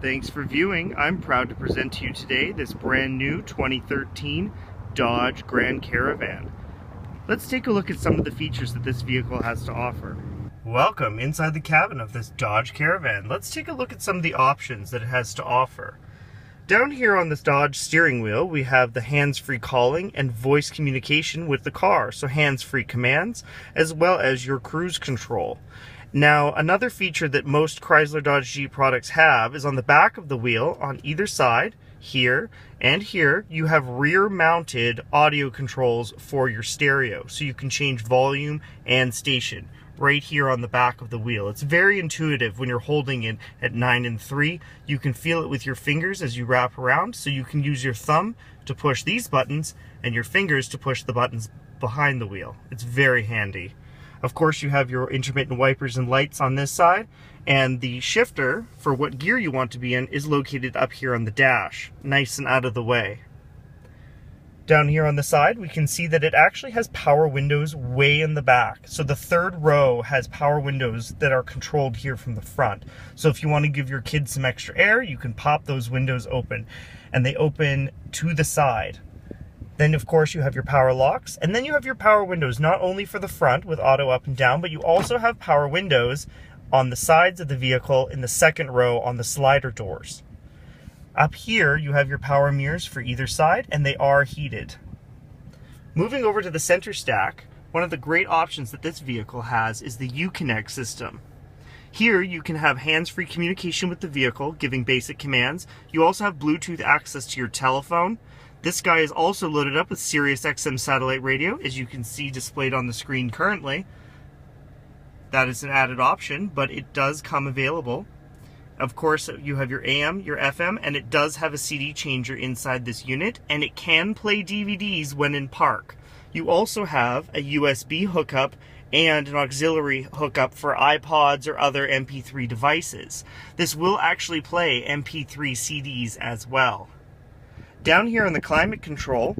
Thanks for viewing. I'm proud to present to you today this brand new 2013 Dodge Grand Caravan. Let's take a look at some of the features that this vehicle has to offer. Welcome inside the cabin of this Dodge Caravan. Let's take a look at some of the options that it has to offer. Down here on this Dodge steering wheel, we have the hands-free calling and voice communication with the car, so hands-free commands, as well as your cruise control. Now, another feature that most Chrysler Dodge Jeep products have is on the back of the wheel, on either side, here and here, you have rear-mounted audio controls for your stereo, so you can change volume and station right here on the back of the wheel. It's very intuitive when you're holding it at 9 and 3. You can feel it with your fingers as you wrap around, so you can use your thumb to push these buttons and your fingers to push the buttons behind the wheel. It's very handy. Of course, you have your intermittent wipers and lights on this side, and the shifter for what gear you want to be in is located up here on the dash, nice and out of the way. Down here on the side, we can see that it actually has power windows way in the back. So the third row has power windows that are controlled here from the front. So if you want to give your kids some extra air, you can pop those windows open, and they open to the side. Then, of course, you have your power locks, and then you have your power windows, not only for the front with auto up and down, but you also have power windows on the sides of the vehicle in the second row on the slider doors. Up here, you have your power mirrors for either side, and they are heated. Moving over to the center stack, one of the great options that this vehicle has is the Wgn system. Here, you can have hands-free communication with the vehicle, giving basic commands. You also have Bluetooth access to your telephone. This guy is also loaded up with Sirius XM satellite radio, as you can see displayed on the screen currently. That is an added option, but it does come available. Of course, you have your AM, your FM, and it does have a CD changer inside this unit, and it can play DVDs when in park. You also have a USB hookup and an auxiliary hookup for iPods or other MP3 devices. This will actually play MP3 CDs as well. Down here on the climate control,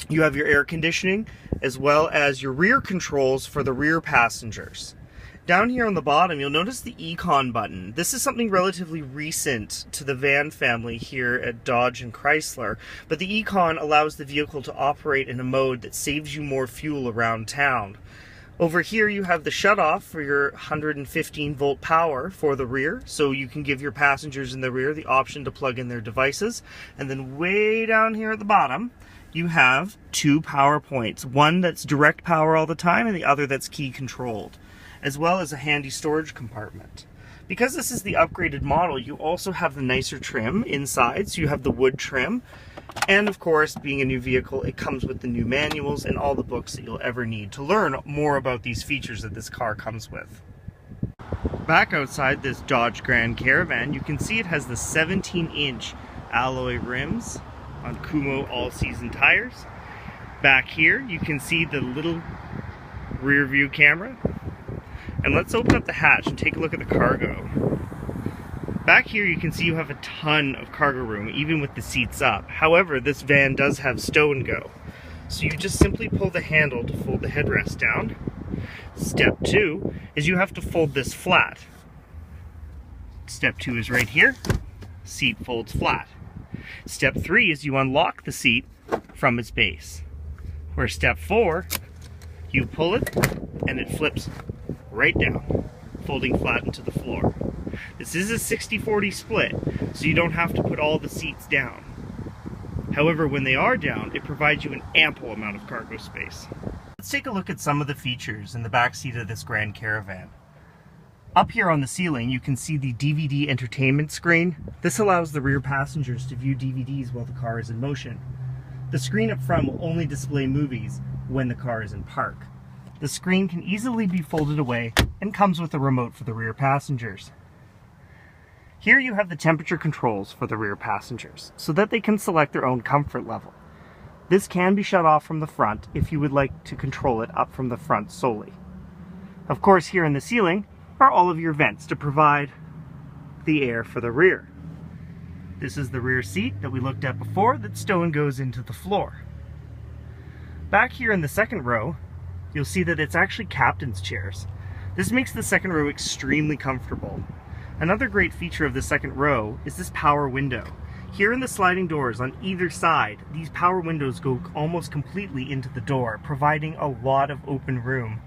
you have your air conditioning as well as your rear controls for the rear passengers. Down here on the bottom, you'll notice the Econ button. This is something relatively recent to the van family here at Dodge and Chrysler, but the Econ allows the vehicle to operate in a mode that saves you more fuel around town. Over here you have the shutoff for your 115 volt power for the rear, so you can give your passengers in the rear the option to plug in their devices. And then way down here at the bottom, you have two power points, one that's direct power all the time and the other that's key controlled, as well as a handy storage compartment. Because this is the upgraded model, you also have the nicer trim inside, so you have the wood trim. And of course, being a new vehicle, it comes with the new manuals and all the books that you'll ever need to learn more about these features that this car comes with. Back outside this Dodge Grand Caravan, you can see it has the 17-inch alloy rims on Kumho all-season tires. Back here, you can see the little rear view camera. And let's open up the hatch and take a look at the cargo. Back here you can see you have a ton of cargo room, even with the seats up. However, this van does have stow and go. So you just simply pull the handle to fold the headrest down. Step 2 is you have to fold this flat. Step 2 is right here. Seat folds flat. Step 3 is you unlock the seat from its base. Where step 4, you pull it and it flips right down, folding flat into the floor. This is a 60-40 split, so you don't have to put all the seats down. However, when they are down, it provides you an ample amount of cargo space. Let's take a look at some of the features in the back seat of this Grand Caravan. Up here on the ceiling, you can see the DVD entertainment screen. This allows the rear passengers to view DVDs while the car is in motion. The screen up front will only display movies when the car is in park. The screen can easily be folded away and comes with a remote for the rear passengers. Here you have the temperature controls for the rear passengers, so that they can select their own comfort level. This can be shut off from the front if you would like to control it up from the front solely. Of course, here in the ceiling are all of your vents to provide the air for the rear. This is the rear seat that we looked at before that stow and goes into the floor. Back here in the second row, you'll see that it's actually captain's chairs. This makes the second row extremely comfortable. Another great feature of the second row is this power window. Here in the sliding doors on either side, these power windows go almost completely into the door, providing a lot of open room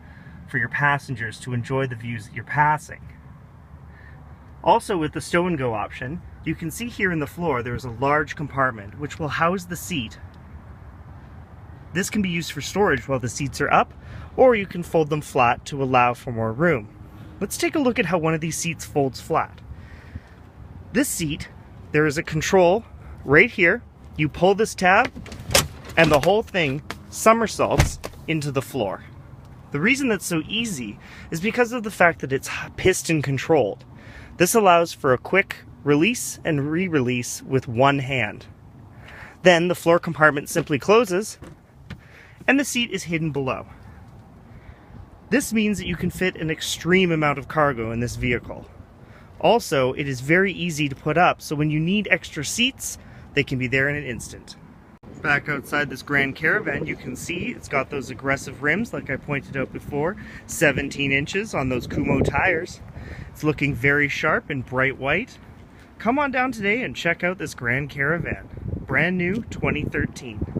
for your passengers to enjoy the views that you're passing. Also, with the stow and go option, you can see here in the floor there is a large compartment which will house the seat. This can be used for storage while the seats are up, or you can fold them flat to allow for more room. Let's take a look at how one of these seats folds flat. This seat, there is a control right here. You pull this tab and the whole thing somersaults into the floor. The reason that's so easy is because of the fact that it's piston controlled. This allows for a quick release and re-release with one hand. Then the floor compartment simply closes and the seat is hidden below. This means that you can fit an extreme amount of cargo in this vehicle. Also, it is very easy to put up, so when you need extra seats, they can be there in an instant. Back outside this Grand Caravan, you can see it's got those aggressive rims like I pointed out before, 17 inches on those Kumo tires. It's looking very sharp and bright white. Come on down today and check out this Grand Caravan. Brand new 2013.